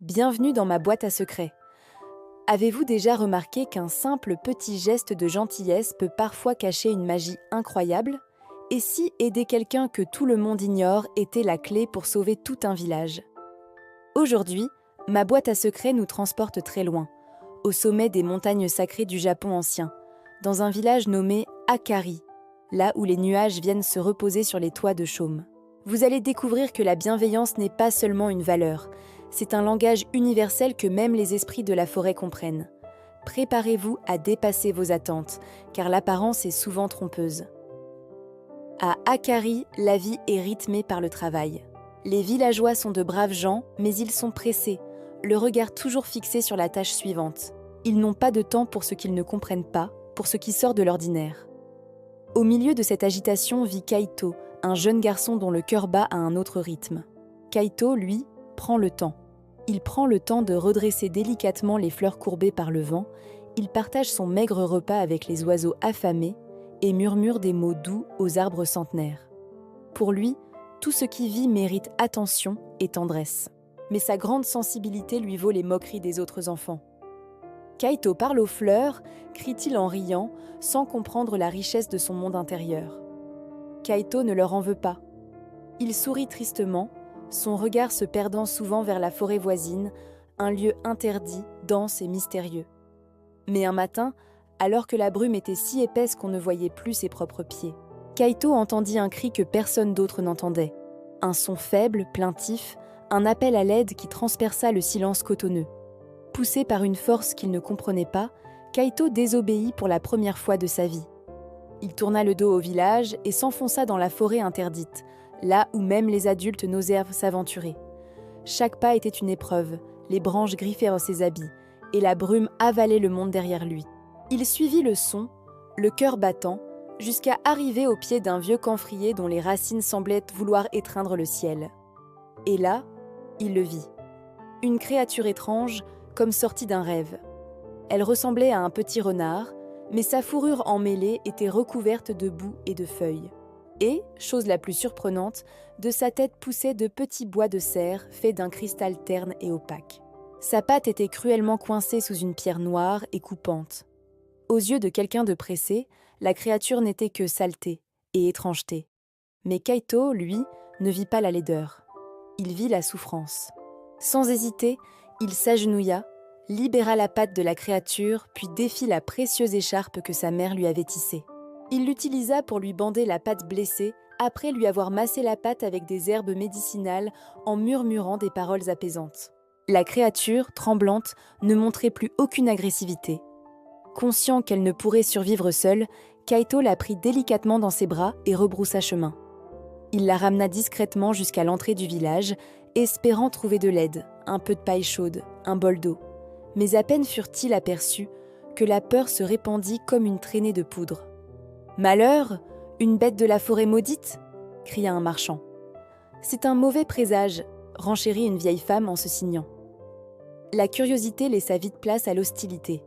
Bienvenue dans ma boîte à secrets. Avez-vous déjà remarqué qu'un simple petit geste de gentillesse peut parfois cacher une magie incroyable? Et si aider quelqu'un que tout le monde ignore était la clé pour sauver tout un village? Aujourd'hui, ma boîte à secrets nous transporte très loin, au sommet des montagnes sacrées du Japon ancien, dans un village nommé Akari, là où les nuages viennent se reposer sur les toits de chaume. Vous allez découvrir que la bienveillance n'est pas seulement une valeur, c'est un langage universel que même les esprits de la forêt comprennent. Préparez-vous à dépasser vos attentes, car l'apparence est souvent trompeuse. À Akari, la vie est rythmée par le travail. Les villageois sont de braves gens, mais ils sont pressés, le regard toujours fixé sur la tâche suivante. Ils n'ont pas de temps pour ce qu'ils ne comprennent pas, pour ce qui sort de l'ordinaire. Au milieu de cette agitation vit Kaito, un jeune garçon dont le cœur bat à un autre rythme. Kaito, lui, prend le temps. Il prend le temps de redresser délicatement les fleurs courbées par le vent, il partage son maigre repas avec les oiseaux affamés et murmure des mots doux aux arbres centenaires. Pour lui, tout ce qui vit mérite attention et tendresse. Mais sa grande sensibilité lui vaut les moqueries des autres enfants. Kaito parle aux fleurs, crie-t-il en riant, sans comprendre la richesse de son monde intérieur. Kaito ne leur en veut pas. Il sourit tristement, son regard se perdant souvent vers la forêt voisine, un lieu interdit, dense et mystérieux. Mais un matin, alors que la brume était si épaisse qu'on ne voyait plus ses propres pieds, Kaito entendit un cri que personne d'autre n'entendait. Un son faible, plaintif, un appel à l'aide qui transperça le silence cotonneux. Poussé par une force qu'il ne comprenait pas, Kaito désobéit pour la première fois de sa vie. Il tourna le dos au village et s'enfonça dans la forêt interdite, là où même les adultes n'osèrent s'aventurer. Chaque pas était une épreuve, les branches griffèrent ses habits, et la brume avalait le monde derrière lui. Il suivit le son, le cœur battant, jusqu'à arriver au pied d'un vieux camphrier dont les racines semblaient vouloir étreindre le ciel. Et là, il le vit. Une créature étrange, comme sortie d'un rêve. Elle ressemblait à un petit renard, mais sa fourrure emmêlée était recouverte de boue et de feuilles. Et, chose la plus surprenante, de sa tête poussaient de petits bois de serre faits d'un cristal terne et opaque. Sa patte était cruellement coincée sous une pierre noire et coupante. Aux yeux de quelqu'un de pressé, la créature n'était que saleté et étrangeté. Mais Kaito, lui, ne vit pas la laideur. Il vit la souffrance. Sans hésiter, il s'agenouilla, libéra la patte de la créature, puis défit la précieuse écharpe que sa mère lui avait tissée. Il l'utilisa pour lui bander la patte blessée, après lui avoir massé la patte avec des herbes médicinales en murmurant des paroles apaisantes. La créature, tremblante, ne montrait plus aucune agressivité. Conscient qu'elle ne pourrait survivre seule, Kaito la prit délicatement dans ses bras et rebroussa chemin. Il la ramena discrètement jusqu'à l'entrée du village, espérant trouver de l'aide, un peu de paille chaude, un bol d'eau. Mais à peine furent-ils aperçus que la peur se répandit comme une traînée de poudre. « Malheur, une bête de la forêt maudite !» cria un marchand. « C'est un mauvais présage !» renchérit une vieille femme en se signant. La curiosité laissa vite place à l'hostilité.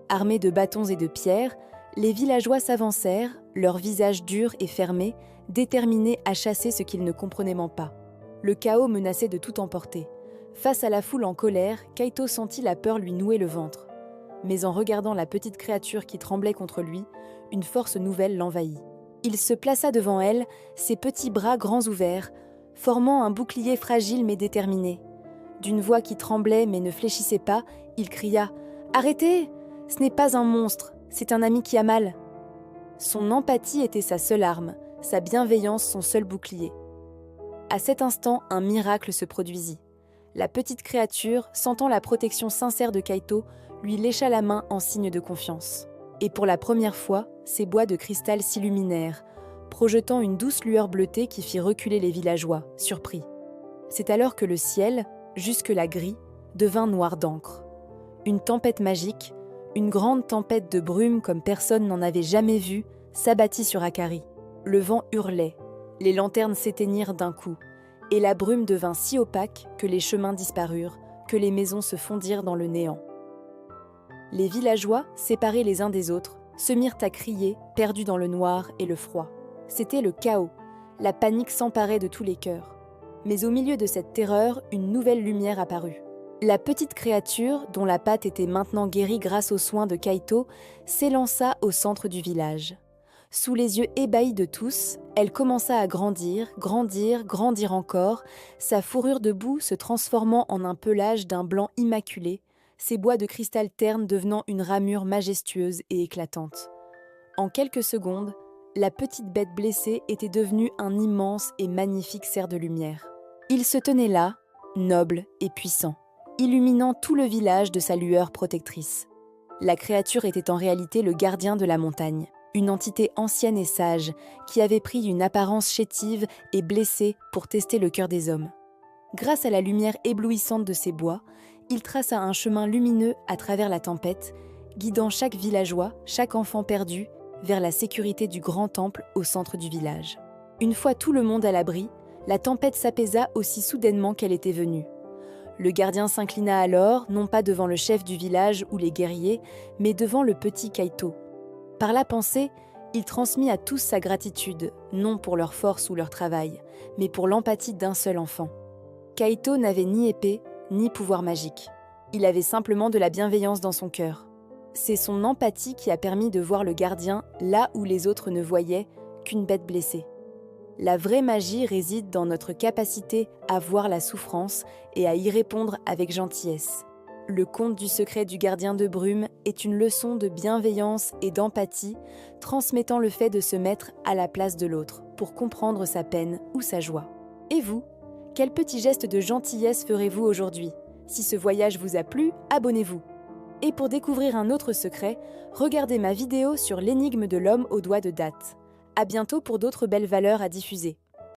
Armés de bâtons et de pierres, les villageois s'avancèrent, leurs visages durs et fermés, déterminés à chasser ce qu'ils ne comprenaient pas. Le chaos menaçait de tout emporter. Face à la foule en colère, Kaito sentit la peur lui nouer le ventre. Mais en regardant la petite créature qui tremblait contre lui, une force nouvelle l'envahit. Il se plaça devant elle, ses petits bras grands ouverts, formant un bouclier fragile mais déterminé. D'une voix qui tremblait mais ne fléchissait pas, il cria « Arrêtez ! Ce n'est pas un monstre, c'est un ami qui a mal !» Son empathie était sa seule arme, sa bienveillance son seul bouclier. À cet instant, un miracle se produisit. La petite créature, sentant la protection sincère de Kaito, lui lécha la main en signe de confiance. Et pour la première fois, ses bois de cristal s'illuminèrent, projetant une douce lueur bleutée qui fit reculer les villageois, surpris. C'est alors que le ciel, jusque-là gris, devint noir d'encre. Une tempête magique, une grande tempête de brume comme personne n'en avait jamais vu, s'abattit sur Akari. Le vent hurlait, les lanternes s'éteignirent d'un coup, et la brume devint si opaque que les chemins disparurent, que les maisons se fondirent dans le néant. Les villageois, séparés les uns des autres, se mirent à crier, perdus dans le noir et le froid. C'était le chaos, la panique s'emparait de tous les cœurs. Mais au milieu de cette terreur, une nouvelle lumière apparut. La petite créature, dont la patte était maintenant guérie grâce aux soins de Kaito, s'élança au centre du village. Sous les yeux ébahis de tous, elle commença à grandir, grandir, grandir encore, sa fourrure de boue se transformant en un pelage d'un blanc immaculé, ses bois de cristal terne devenant une ramure majestueuse et éclatante. En quelques secondes, la petite bête blessée était devenue un immense et magnifique cerf de lumière. Il se tenait là, noble et puissant, illuminant tout le village de sa lueur protectrice. La créature était en réalité le gardien de la montagne, une entité ancienne et sage qui avait pris une apparence chétive et blessée pour tester le cœur des hommes. Grâce à la lumière éblouissante de ses bois, il traça un chemin lumineux à travers la tempête, guidant chaque villageois, chaque enfant perdu, vers la sécurité du grand temple au centre du village. Une fois tout le monde à l'abri, la tempête s'apaisa aussi soudainement qu'elle était venue. Le gardien s'inclina alors, non pas devant le chef du village ou les guerriers, mais devant le petit Kaito. Par la pensée, il transmit à tous sa gratitude, non pour leur force ou leur travail, mais pour l'empathie d'un seul enfant. Kaito n'avait ni épée, ni pouvoir magique. Il avait simplement de la bienveillance dans son cœur. C'est son empathie qui a permis de voir le gardien là où les autres ne voyaient qu'une bête blessée. La vraie magie réside dans notre capacité à voir la souffrance et à y répondre avec gentillesse. Le conte du secret du gardien de brume est une leçon de bienveillance et d'empathie, transmettant le fait de se mettre à la place de l'autre pour comprendre sa peine ou sa joie. Et vous, quel petit geste de gentillesse ferez-vous aujourd'hui? Si ce voyage vous a plu, abonnez-vous. Et pour découvrir un autre secret, regardez ma vidéo sur l'énigme de l'homme aux doigts de date. À bientôt pour d'autres belles valeurs à diffuser.